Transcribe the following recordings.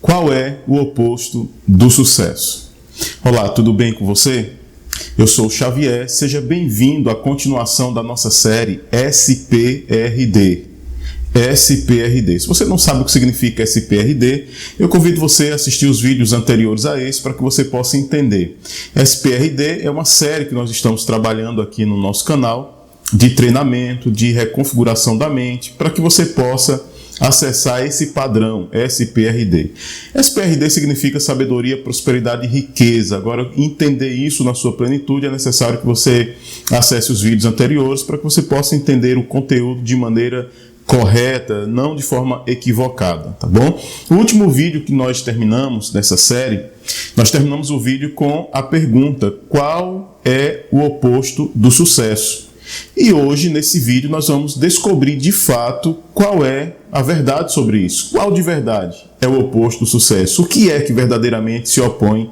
Qual é o oposto do sucesso? Olá, tudo bem com você? Eu sou o Xavier, seja bem-vindo à continuação da nossa série SPRD. SPRD. Se você não sabe o que significa SPRD, eu convido você a assistir os vídeos anteriores a esse para que você possa entender. SPRD é uma série que nós estamos trabalhando aqui no nosso canal de treinamento, de reconfiguração da mente, para que você possa acessar esse padrão SPRD. SPRD significa sabedoria, prosperidade e riqueza. Agora, entender isso na sua plenitude é necessário que você acesse os vídeos anteriores para que você possa entender o conteúdo de maneira correta, não de forma equivocada, tá bom? O último vídeo que nós terminamos dessa série, nós terminamos o vídeo com a pergunta: qual é o oposto do sucesso? E hoje, nesse vídeo, nós vamos descobrir de fato qual é a verdade sobre isso. Qual de verdade é o oposto do sucesso? O que é que verdadeiramente se opõe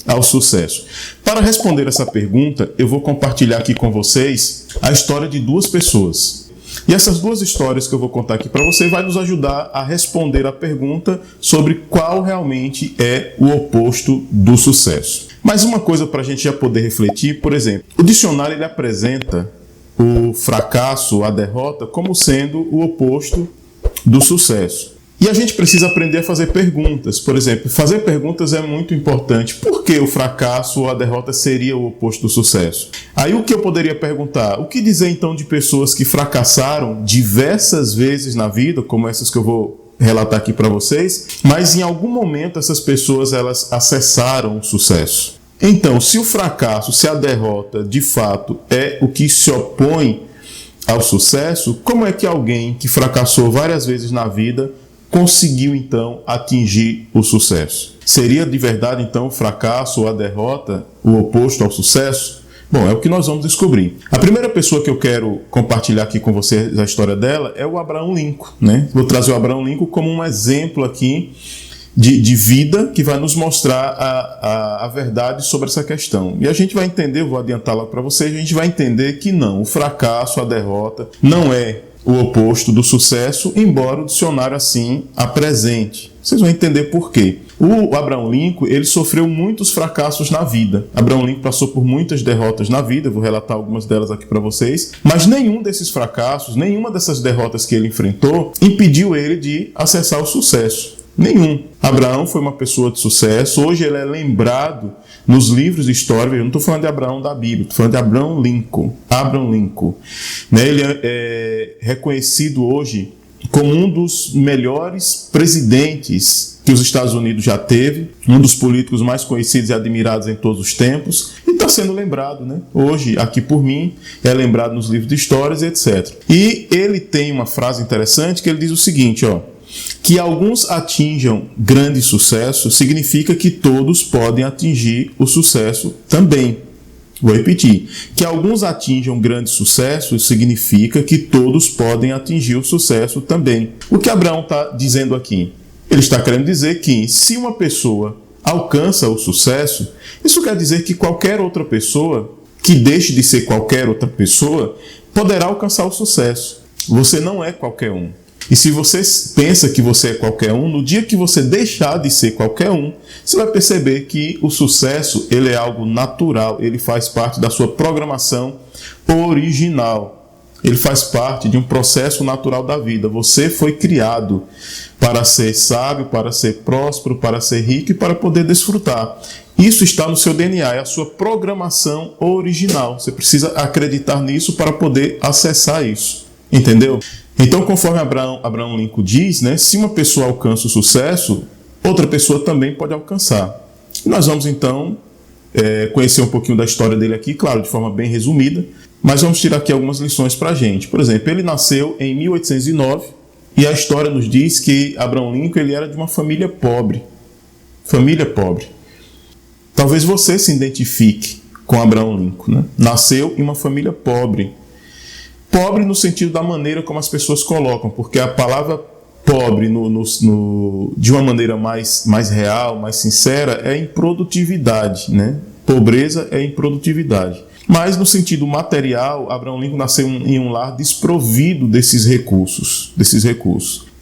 ao sucesso? Para responder essa pergunta, eu vou compartilhar aqui com vocês a história de duas pessoas. E essas duas histórias que eu vou contar aqui para você vai nos ajudar a responder a pergunta sobre qual realmente é o oposto do sucesso. Mas uma coisa para a gente já poder refletir, por exemplo, o dicionário ele apresenta o fracasso, a derrota, como sendo o oposto do sucesso. E a gente precisa aprender a fazer perguntas. Por exemplo, fazer perguntas é muito importante. Por que o fracasso ou a derrota seria o oposto do sucesso? Aí o que eu poderia perguntar? O que dizer então de pessoas que fracassaram diversas vezes na vida, como essas que eu vou relatar aqui para vocês, mas em algum momento essas pessoas elas acessaram o sucesso? Então, se o fracasso, se a derrota, de fato, é o que se opõe ao sucesso, como é que alguém que fracassou várias vezes na vida conseguiu, então, atingir o sucesso? Seria de verdade, então, o fracasso ou a derrota o oposto ao sucesso? Bom, é o que nós vamos descobrir. A primeira pessoa que eu quero compartilhar aqui com vocês a história dela é o Abraham Lincoln, né? Vou trazer o Abraham Lincoln como um exemplo aqui de vida que vai nos mostrar a verdade sobre essa questão. E a gente vai entender, eu vou adiantar lá para vocês, a gente vai entender que não, o fracasso, a derrota, não é o oposto do sucesso, embora o dicionário assim apresente. Vocês vão entender por quê. O Abraham Lincoln, ele sofreu muitos fracassos na vida. Abraham Lincoln passou por muitas derrotas na vida, eu vou relatar algumas delas aqui para vocês, mas nenhum desses fracassos, nenhuma dessas derrotas que ele enfrentou, impediu ele de acessar o sucesso. Nenhum. Abraão foi uma pessoa de sucesso. Hoje ele é lembrado nos livros de história. Eu não estou falando de Abraão da Bíblia, estou falando de Abraham Lincoln. Abraham Lincoln. Ele é reconhecido hoje como um dos melhores presidentes que os Estados Unidos já teve, um dos políticos mais conhecidos e admirados em todos os tempos, e está sendo lembrado, né? Hoje, aqui por mim, é lembrado nos livros de histórias, etc. E ele tem uma frase interessante que ele diz o seguinte, ó: que alguns atinjam grande sucesso significa que todos podem atingir o sucesso também. Vou repetir. Que alguns atinjam grande sucesso significa que todos podem atingir o sucesso também. O que Abraão está dizendo aqui? Ele está querendo dizer que se uma pessoa alcança o sucesso, isso quer dizer que qualquer outra pessoa, que deixe de ser qualquer outra pessoa, poderá alcançar o sucesso. Você não é qualquer um. E se você pensa que você é qualquer um, no dia que você deixar de ser qualquer um, você vai perceber que o sucesso ele é algo natural, ele faz parte da sua programação original. Ele faz parte de um processo natural da vida. Você foi criado para ser sábio, para ser próspero, para ser rico e para poder desfrutar. Isso está no seu DNA, é a sua programação original. Você precisa acreditar nisso para poder acessar isso. Entendeu? Então, conforme Abraham Lincoln diz, né, se uma pessoa alcança o sucesso, outra pessoa também pode alcançar. E nós vamos, então, conhecer um pouquinho da história dele aqui, claro, de forma bem resumida, mas vamos tirar aqui algumas lições para a gente. Por exemplo, ele nasceu em 1809 e a história nos diz que Abraham Lincoln ele era de uma família pobre. Família pobre. Talvez você se identifique com Abraham Lincoln, né? Nasceu em uma família pobre. Pobre no sentido da maneira como as pessoas colocam, porque a palavra pobre, de uma maneira mais real, mais sincera, é improdutividade, né? Pobreza é improdutividade. Mas no sentido material, Abraham Lincoln nasceu em um lar desprovido desses recursos.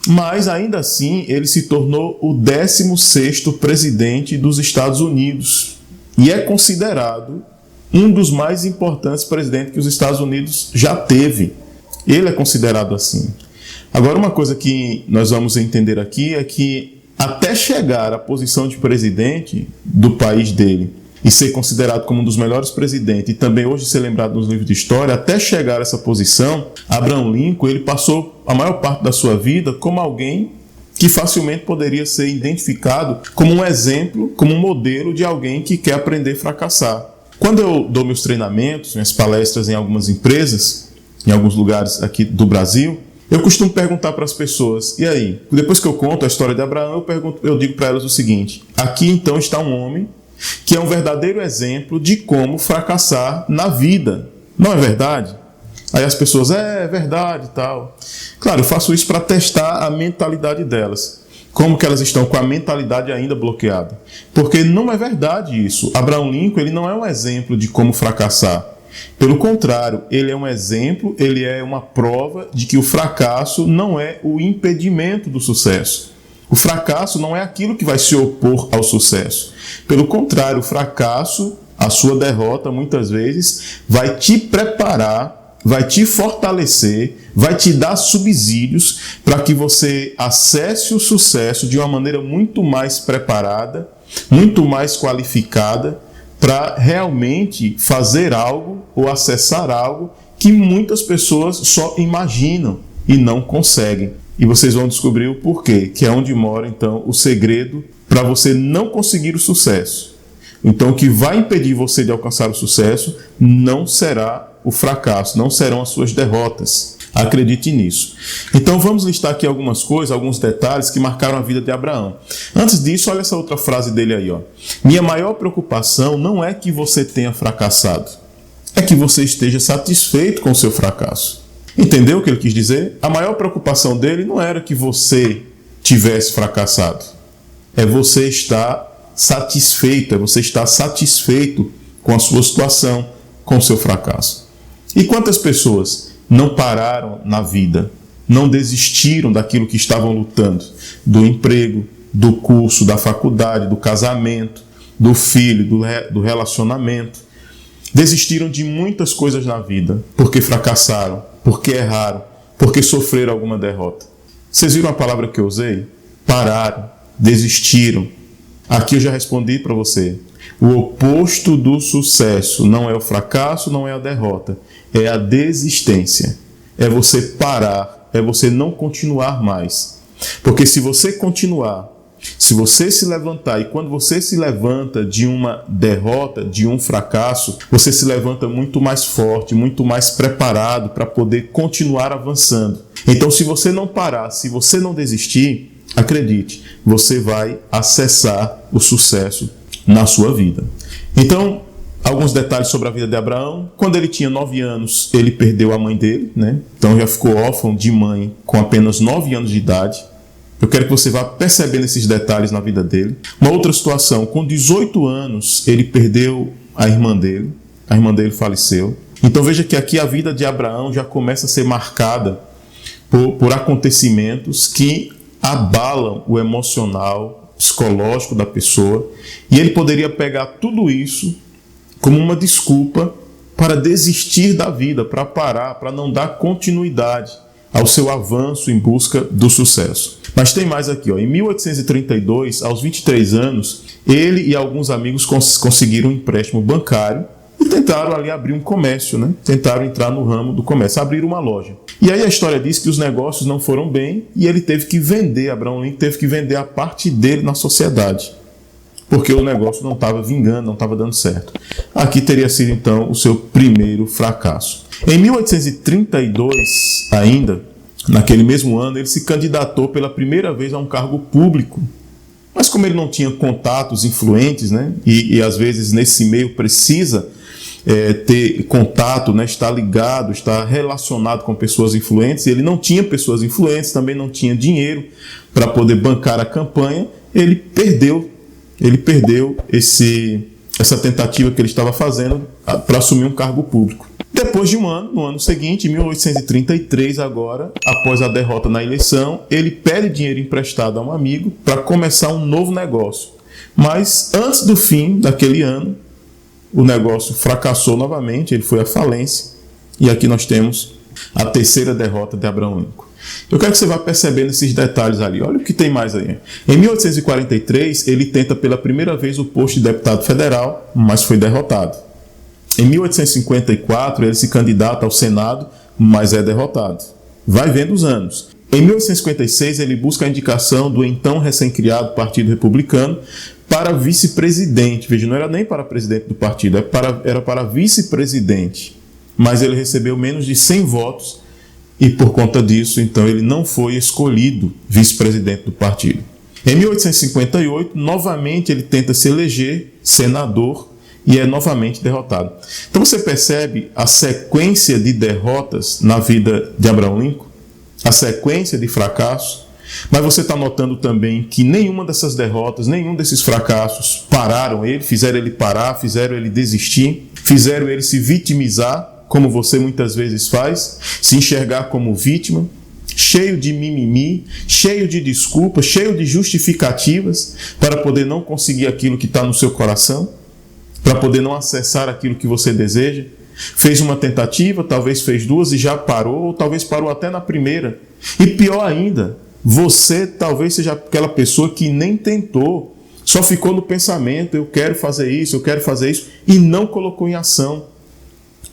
Mas, ainda assim, ele se tornou o 16º presidente dos Estados Unidos e é considerado um dos mais importantes presidentes que os Estados Unidos já teve. Ele é considerado assim. Agora, uma coisa que nós vamos entender aqui é que até chegar à posição de presidente do país dele e ser considerado como um dos melhores presidentes e também hoje ser lembrado nos livros de história, até chegar a essa posição, Abraham Lincoln ele passou a maior parte da sua vida como alguém que facilmente poderia ser identificado como um exemplo, como um modelo de alguém que quer aprender a fracassar. Quando eu dou meus treinamentos, minhas palestras em algumas empresas, em alguns lugares aqui do Brasil, eu costumo perguntar para as pessoas, e aí? Depois que eu conto a história de Abraão, eu digo para elas o seguinte: aqui então está um homem que é um verdadeiro exemplo de como fracassar na vida. Não é verdade? Aí as pessoas, é verdade e tal. Claro, eu faço isso para testar a mentalidade delas. Como que elas estão com a mentalidade ainda bloqueada. Porque não é verdade isso. Abraham Lincoln ele não é um exemplo de como fracassar. Pelo contrário, ele é um exemplo, ele é uma prova de que o fracasso não é o impedimento do sucesso. O fracasso não é aquilo que vai se opor ao sucesso. Pelo contrário, o fracasso, a sua derrota, muitas vezes, vai te preparar, vai te fortalecer, vai te dar subsídios para que você acesse o sucesso de uma maneira muito mais preparada, muito mais qualificada, para realmente fazer algo ou acessar algo que muitas pessoas só imaginam e não conseguem. E vocês vão descobrir o porquê, que é onde mora, então, o segredo para você não conseguir o sucesso. Então, o que vai impedir você de alcançar o sucesso não será o fracasso, não serão as suas derrotas. Acredite nisso. Então, vamos listar aqui algumas coisas, alguns detalhes que marcaram a vida de Abraão. Antes disso, olha essa outra frase dele aí, ó. Minha maior preocupação não é que você tenha fracassado, é que você esteja satisfeito com o seu fracasso. Entendeu o que ele quis dizer? A maior preocupação dele não era que você tivesse fracassado. É você estar satisfeito, é você estar satisfeito com a sua situação, com o seu fracasso. E quantas pessoas não pararam na vida, não desistiram daquilo que estavam lutando, do emprego, do curso, da faculdade, do casamento, do filho, do relacionamento. Desistiram de muitas coisas na vida, porque fracassaram, porque erraram, porque sofreram alguma derrota. Vocês viram a palavra que eu usei? Pararam, desistiram. Aqui eu já respondi para você. O oposto do sucesso não é o fracasso, não é a derrota, é a desistência. É você parar, é você não continuar mais. Porque se você continuar, se você se levantar, e quando você se levanta de uma derrota, de um fracasso, você se levanta muito mais forte, muito mais preparado para poder continuar avançando. Então, se você não parar, se você não desistir, acredite, você vai acessar o sucesso na sua vida. Então, alguns detalhes sobre a vida de Abraão. Quando ele tinha 9 anos, ele perdeu a mãe dele, né? Então já ficou órfão de mãe com apenas 9 anos de idade. Eu quero que você vá percebendo esses detalhes na vida dele. Uma outra situação, com 18 anos, ele perdeu a irmã dele faleceu. Então veja que aqui a vida de Abraão já começa a ser marcada por acontecimentos que abalam o emocional, psicológico da pessoa, e ele poderia pegar tudo isso como uma desculpa para desistir da vida, para parar, para não dar continuidade ao seu avanço em busca do sucesso. Mas tem mais aqui, ó. Em 1832, aos 23 anos, ele e alguns amigos conseguiram um empréstimo bancário e tentaram ali abrir um comércio, né? Tentaram entrar no ramo do comércio, abrir uma loja. E aí a história diz que os negócios não foram bem e ele teve que vender, Abraham Lincoln teve que vender a parte dele na sociedade, porque o negócio não estava vingando, não estava dando certo. Aqui teria sido então o seu primeiro fracasso. Em 1832, ainda, naquele mesmo ano, ele se candidatou pela primeira vez a um cargo público. Mas como ele não tinha contatos influentes, né? E às vezes nesse meio precisa ter contato, né? Estar ligado, estar relacionado com pessoas influentes, ele não tinha pessoas influentes, também não tinha dinheiro para poder bancar a campanha, ele perdeu essa tentativa que ele estava fazendo para assumir um cargo público. Depois de um ano, no ano seguinte, em 1833 agora, após a derrota na eleição, ele pede dinheiro emprestado a um amigo para começar um novo negócio. Mas antes do fim daquele ano, o negócio fracassou novamente, ele foi à falência, e aqui nós temos a terceira derrota de Abraham Lincoln. Eu quero que você vá percebendo esses detalhes ali. Olha o que tem mais aí. Em 1843, ele tenta pela primeira vez o posto de deputado federal, mas foi derrotado. Em 1854, ele se candidata ao Senado, mas é derrotado. Vai vendo os anos. Em 1856, ele busca a indicação do então recém-criado Partido Republicano para vice-presidente. Veja, não era nem para presidente do partido, era para vice-presidente. Mas ele recebeu menos de 100 votos e, por conta disso, então, ele não foi escolhido vice-presidente do partido. Em 1858, novamente, ele tenta se eleger senador e é novamente derrotado. Então você percebe a sequência de derrotas na vida de Abraham Lincoln, a sequência de fracassos, mas você está notando também que nenhuma dessas derrotas, nenhum desses fracassos pararam ele, fizeram ele parar, fizeram ele desistir, fizeram ele se vitimizar, como você muitas vezes faz, se enxergar como vítima, cheio de mimimi, cheio de desculpas, cheio de justificativas para poder não conseguir aquilo que está no seu coração, para poder não acessar aquilo que você deseja. Fez uma tentativa, talvez fez duas e já parou, ou talvez parou até na primeira. E pior ainda, você talvez seja aquela pessoa que nem tentou, só ficou no pensamento, eu quero fazer isso, e não colocou em ação,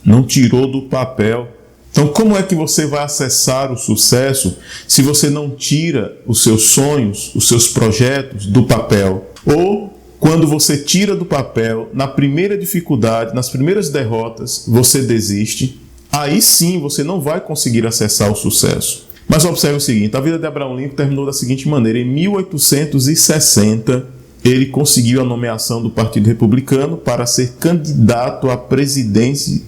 não tirou do papel. Então, como é que você vai acessar o sucesso se você não tira os seus sonhos, os seus projetos do papel? Ou quando você tira do papel, na primeira dificuldade, nas primeiras derrotas, você desiste, aí sim você não vai conseguir acessar o sucesso. Mas observe o seguinte, a vida de Abraham Lincoln terminou da seguinte maneira: em 1860, ele conseguiu a nomeação do Partido Republicano para ser candidato à presidência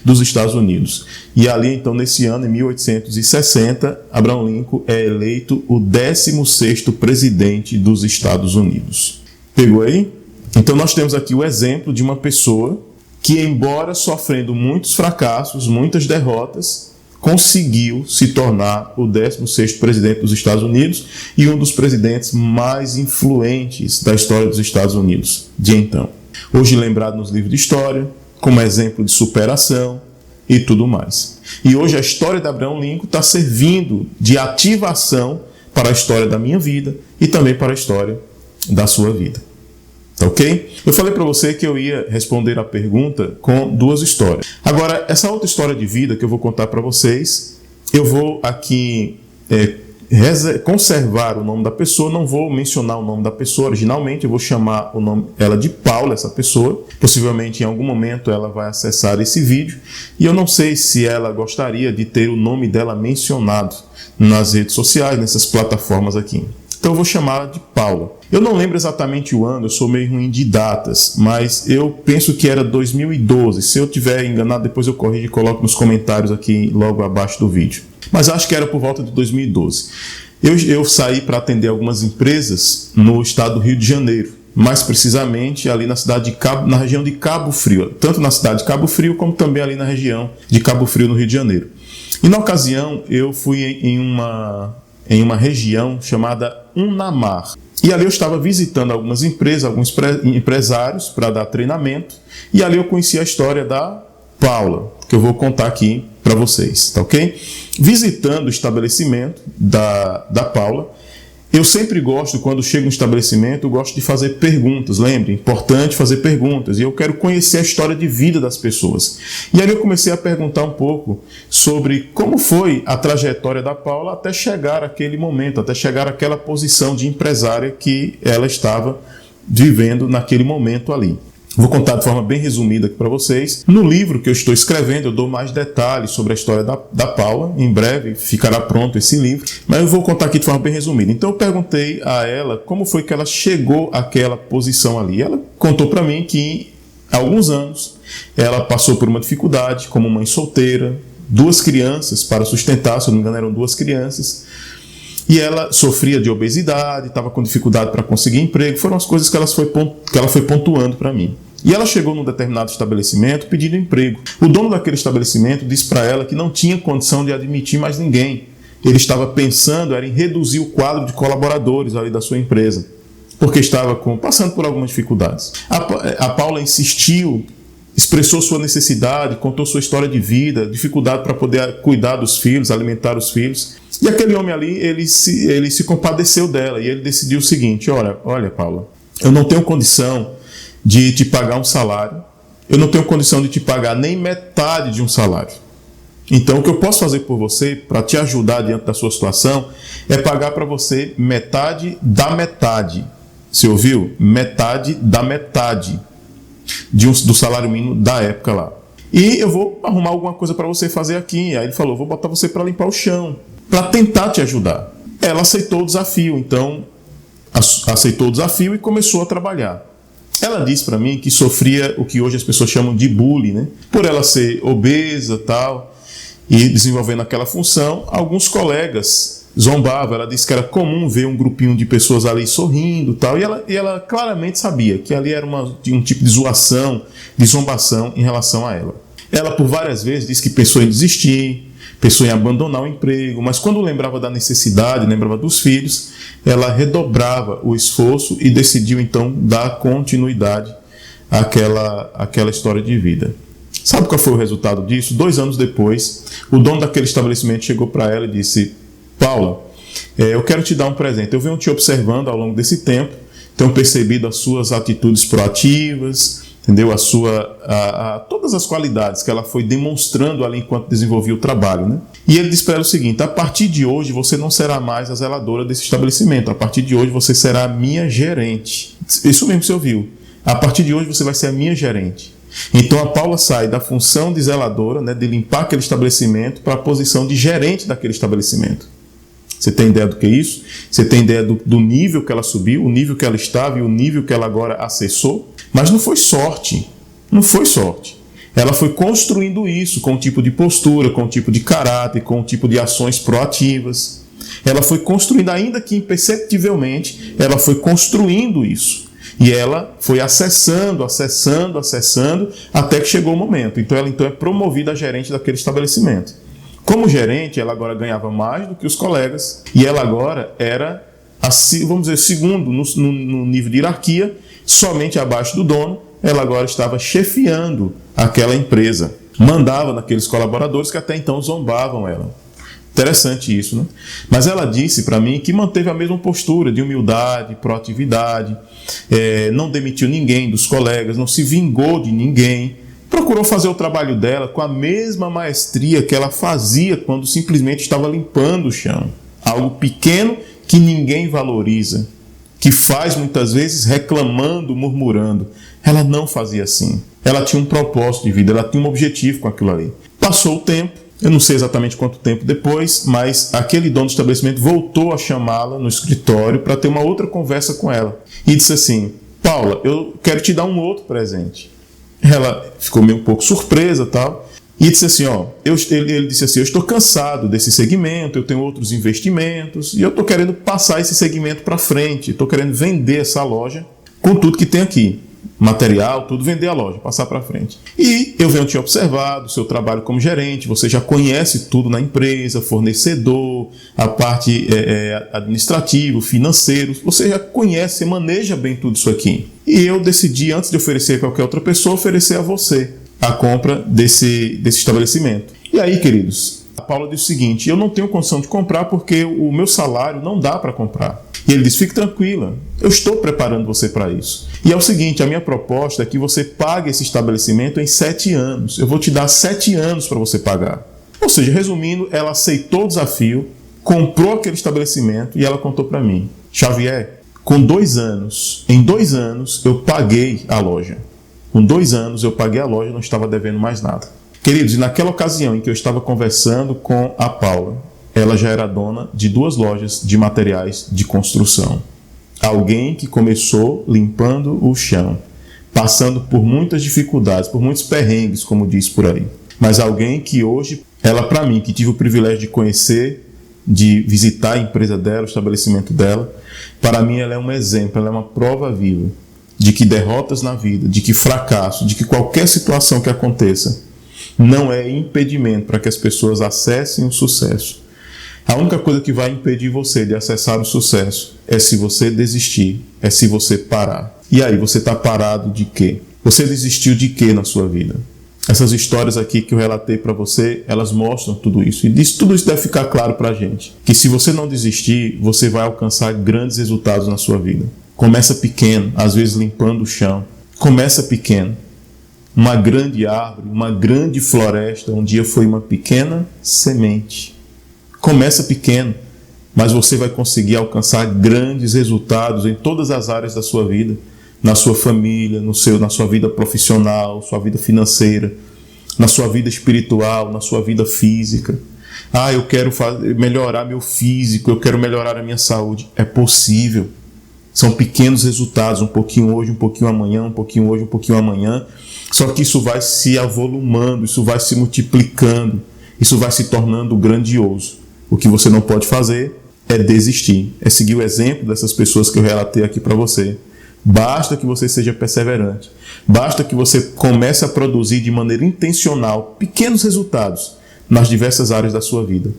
dos Estados Unidos. E ali, então, nesse ano, em 1860, Abraham Lincoln é eleito o 16º presidente dos Estados Unidos. Pegou aí? Então nós temos aqui o exemplo de uma pessoa que, embora sofrendo muitos fracassos, muitas derrotas, conseguiu se tornar o 16º presidente dos Estados Unidos e um dos presidentes mais influentes da história dos Estados Unidos de então. Hoje lembrado nos livros de história, como exemplo de superação e tudo mais. E hoje a história de Abraham Lincoln está servindo de ativação para a história da minha vida e também para a história da sua vida. Tá ok? Eu falei para você que eu ia responder a pergunta com duas histórias. Agora, essa outra história de vida que eu vou contar para vocês, eu vou aqui conservar o nome da pessoa, não vou mencionar o nome da pessoa originalmente, eu vou chamar ela de Paula, essa pessoa. Possivelmente em algum momento ela vai acessar esse vídeo e eu não sei se ela gostaria de ter o nome dela mencionado nas redes sociais, nessas plataformas aqui. Então eu vou chamá-la de Paula. Eu não lembro exatamente o ano, eu sou meio ruim de datas, mas eu penso que era 2012. Se eu estiver enganado, depois eu corrijo e coloco nos comentários aqui logo abaixo do vídeo. Mas acho que era por volta de 2012. Eu saí para atender algumas empresas no estado do Rio de Janeiro, mais precisamente ali na região de Cabo Frio, tanto na cidade de Cabo Frio como também ali na região de Cabo Frio, no Rio de Janeiro. E na ocasião eu fui em uma região chamada Unamar. E ali eu estava visitando algumas empresas, alguns empresários para dar treinamento. E ali eu conheci a história da Paula, que eu vou contar aqui para vocês, tá ok? Visitando o estabelecimento da Paula, eu sempre gosto, quando chego no estabelecimento, eu gosto de fazer perguntas. Lembre, importante fazer perguntas. E eu quero conhecer a história de vida das pessoas. E aí eu comecei a perguntar um pouco sobre como foi a trajetória da Paula até chegar àquele momento, até chegar àquela posição de empresária que ela estava vivendo naquele momento ali. Vou contar de forma bem resumida aqui para vocês. No livro que eu estou escrevendo, eu dou mais detalhes sobre a história da Paula. Em breve ficará pronto esse livro. Mas eu vou contar aqui de forma bem resumida. Então eu perguntei a ela como foi que ela chegou àquela posição ali. Ela contou para mim que há alguns anos ela passou por uma dificuldade como mãe solteira, 2 crianças para sustentar, se eu não me engano eram 2 crianças. E ela sofria de obesidade, estava com dificuldade para conseguir emprego. Foram as coisas que ela foi pontuando para mim. E ela chegou num determinado estabelecimento pedindo emprego. O dono daquele estabelecimento disse para ela que não tinha condição de admitir mais ninguém. Ele estava pensando em reduzir o quadro de colaboradores ali da sua empresa, porque estava passando por algumas dificuldades. A Paula insistiu, expressou sua necessidade, contou sua história de vida, dificuldade para poder cuidar dos filhos, alimentar os filhos. E aquele homem ali, ele se compadeceu dela e ele decidiu o seguinte: olha, Paula, eu não tenho condição de te pagar um salário, eu não tenho condição de te pagar nem metade de um salário. Então, o que eu posso fazer por você, para te ajudar diante da sua situação, é pagar para você metade da metade. Você ouviu? Metade da metade do salário mínimo da época lá. E eu vou arrumar alguma coisa para você fazer aqui. Aí ele falou: vou botar você para limpar o chão, para tentar te ajudar. Ela aceitou o desafio, então aceitou o desafio e começou a trabalhar. Ela disse para mim que sofria o que hoje as pessoas chamam de bullying, né? Por ela ser obesa e tal, e desenvolvendo aquela função, alguns colegas zombavam. Ela disse que era comum ver um grupinho de pessoas ali sorrindo e tal, e ela claramente sabia que ali era um tipo de zoação, de zombação em relação a ela. Ela por várias vezes disse que pensou em desistir, pensou em abandonar o emprego, mas quando lembrava da necessidade, lembrava dos filhos, ela redobrava o esforço e decidiu então dar continuidade àquela história de vida. Sabe qual foi o resultado disso? 2 anos depois, o dono daquele estabelecimento chegou para ela e disse: Paula, eu quero te dar um presente. Eu venho te observando ao longo desse tempo, tenho percebido as suas atitudes proativas, entendeu? Todas as qualidades que ela foi demonstrando ali enquanto desenvolvia o trabalho, né? E ele disse para ela o seguinte: a partir de hoje você não será mais a zeladora desse estabelecimento, a partir de hoje você será a minha gerente. Isso mesmo que você ouviu. A partir de hoje você vai ser a minha gerente. Então a Paula sai da função de zeladora, né, de limpar aquele estabelecimento, para a posição de gerente daquele estabelecimento. Você tem ideia do que é isso? Você tem ideia do nível que ela subiu, o nível que ela estava e o nível que ela agora acessou? Mas não foi sorte. Não foi sorte. Ela foi construindo isso com um tipo de postura, com um tipo de caráter, com um tipo de ações proativas. Ela foi construindo, ainda que imperceptivelmente, ela foi construindo isso. E ela foi acessando, até que chegou o momento. Então ela é promovida a gerente daquele estabelecimento. Como gerente, ela agora ganhava mais do que os colegas, e ela agora era, vamos dizer, segundo no nível de hierarquia, somente abaixo do dono. Ela agora estava chefiando aquela empresa. Mandava naqueles colaboradores que até então zombavam ela. Interessante isso, né? Mas ela disse para mim que manteve a mesma postura de humildade, proatividade, não demitiu ninguém dos colegas, não se vingou de ninguém, procurou fazer o trabalho dela com a mesma maestria que ela fazia quando simplesmente estava limpando o chão. Algo pequeno que ninguém valoriza, que faz muitas vezes reclamando, murmurando. Ela não fazia assim. Ela tinha um propósito de vida, ela tinha um objetivo com aquilo ali. Passou o tempo. Eu não sei exatamente quanto tempo depois, mas aquele dono do estabelecimento voltou a chamá-la no escritório para ter uma outra conversa com ela. E disse assim: Paula, eu quero te dar um outro presente. Ela ficou meio um pouco surpresa e tal. E disse assim: ele disse assim: eu estou cansado desse segmento, eu tenho outros investimentos e eu estou querendo passar esse segmento para frente. Estou querendo vender essa loja com tudo que tem aqui. Material, tudo, vender a loja, passar para frente. E eu venho te observado, o seu trabalho como gerente, você já conhece tudo na empresa, fornecedor, a parte administrativa, financeiro, você já conhece, maneja bem tudo isso aqui. E eu decidi, antes de oferecer a qualquer outra pessoa, oferecer a você a compra desse estabelecimento. E aí, queridos, a Paula disse o seguinte: eu não tenho condição de comprar porque o meu salário não dá para comprar. E ele disse: fique tranquila, eu estou preparando você para isso. E é o seguinte, a minha proposta é que você pague esse estabelecimento em 7 anos. Eu vou te dar 7 anos para você pagar. Ou seja, resumindo, ela aceitou o desafio, comprou aquele estabelecimento e ela contou para mim: Xavier, com 2 anos, em 2 anos eu paguei a loja. Com 2 anos eu paguei a loja, não estava devendo mais nada. Queridos, e naquela ocasião em que eu estava conversando com a Paula, ela já era dona de 2 lojas de materiais de construção. Alguém que começou limpando o chão, passando por muitas dificuldades, por muitos perrengues, como diz por aí. Mas alguém que hoje, ela para mim, que tive o privilégio de conhecer, de visitar a empresa dela, o estabelecimento dela, para mim ela é um exemplo, ela é uma prova viva de que derrotas na vida, de que fracasso, de que qualquer situação que aconteça não é impedimento para que as pessoas acessem o sucesso. A única coisa que vai impedir você de acessar o sucesso é se você desistir, é se você parar. E aí, você está parado de quê? Você desistiu de quê na sua vida? Essas histórias aqui que eu relatei para você, elas mostram tudo isso. E tudo isso deve ficar claro para a gente. Que se você não desistir, você vai alcançar grandes resultados na sua vida. Começa pequeno, às vezes limpando o chão. Começa pequeno. Uma grande árvore, uma grande floresta, um dia foi uma pequena semente. Começa pequeno, mas você vai conseguir alcançar grandes resultados em todas as áreas da sua vida. Na sua família, na sua vida profissional, sua vida financeira, na sua vida espiritual, na sua vida física. Eu quero melhorar meu físico, eu quero melhorar a minha saúde. É possível. São pequenos resultados, um pouquinho hoje, um pouquinho amanhã, um pouquinho hoje, um pouquinho amanhã. Só que isso vai se avolumando, isso vai se multiplicando, isso vai se tornando grandioso. O que você não pode fazer é desistir, é seguir o exemplo dessas pessoas que eu relatei aqui para você. Basta que você seja perseverante. Basta que você comece a produzir de maneira intencional pequenos resultados nas diversas áreas da sua vida.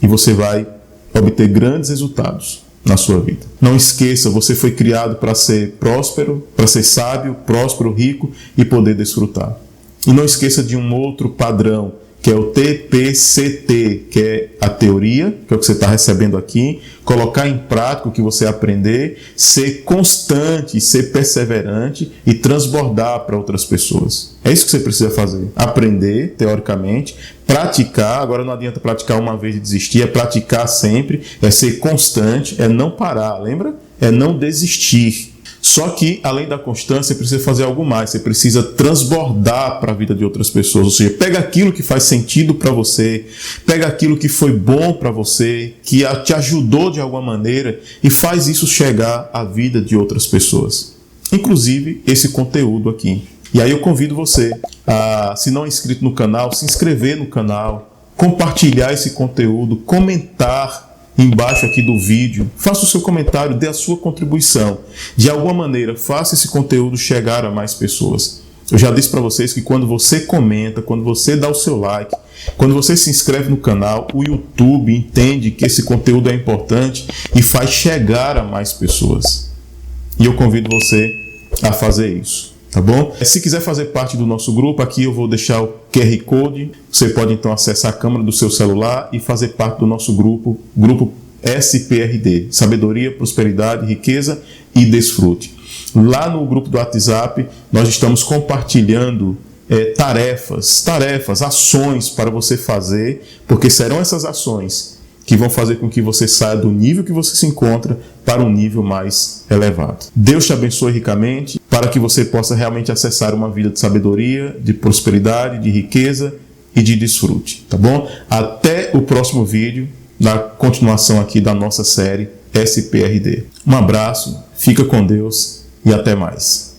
E você vai obter grandes resultados na sua vida. Não esqueça, você foi criado para ser próspero, para ser sábio, próspero, rico e poder desfrutar. E não esqueça de um outro padrão, que é o TPCT, que é a teoria, que é o que você está recebendo aqui, colocar em prática o que você aprender, ser constante, ser perseverante e transbordar para outras pessoas. É isso que você precisa fazer. Aprender, teoricamente, praticar, agora não adianta praticar uma vez e desistir, é praticar sempre, é ser constante, é não parar, lembra? É não desistir. Só que, além da constância, você precisa fazer algo mais. Você precisa transbordar para a vida de outras pessoas. Ou seja, pega aquilo que faz sentido para você, pega aquilo que foi bom para você, que te ajudou de alguma maneira e faz isso chegar à vida de outras pessoas. Inclusive, esse conteúdo aqui. E aí eu convido você a, se não é inscrito no canal, se inscrever no canal, compartilhar esse conteúdo, comentar embaixo aqui do vídeo, faça o seu comentário, dê a sua contribuição. De alguma maneira, faça esse conteúdo chegar a mais pessoas. Eu já disse para vocês que quando você comenta, quando você dá o seu like, quando você se inscreve no canal, o YouTube entende que esse conteúdo é importante e faz chegar a mais pessoas. E eu convido você a fazer isso. Tá bom? Se quiser fazer parte do nosso grupo, aqui eu vou deixar o QR Code. Você pode então acessar a câmera do seu celular e fazer parte do nosso grupo SPRD, Sabedoria, Prosperidade, Riqueza e Desfrute. Lá no grupo do WhatsApp, nós estamos compartilhando tarefas, ações para você fazer, porque serão essas ações que vão fazer com que você saia do nível que você se encontra para um nível mais elevado. Deus te abençoe ricamente para que você possa realmente acessar uma vida de sabedoria, de prosperidade, de riqueza e de desfrute, tá bom? Até o próximo vídeo, na continuação aqui da nossa série SPRD. Um abraço, fica com Deus e até mais.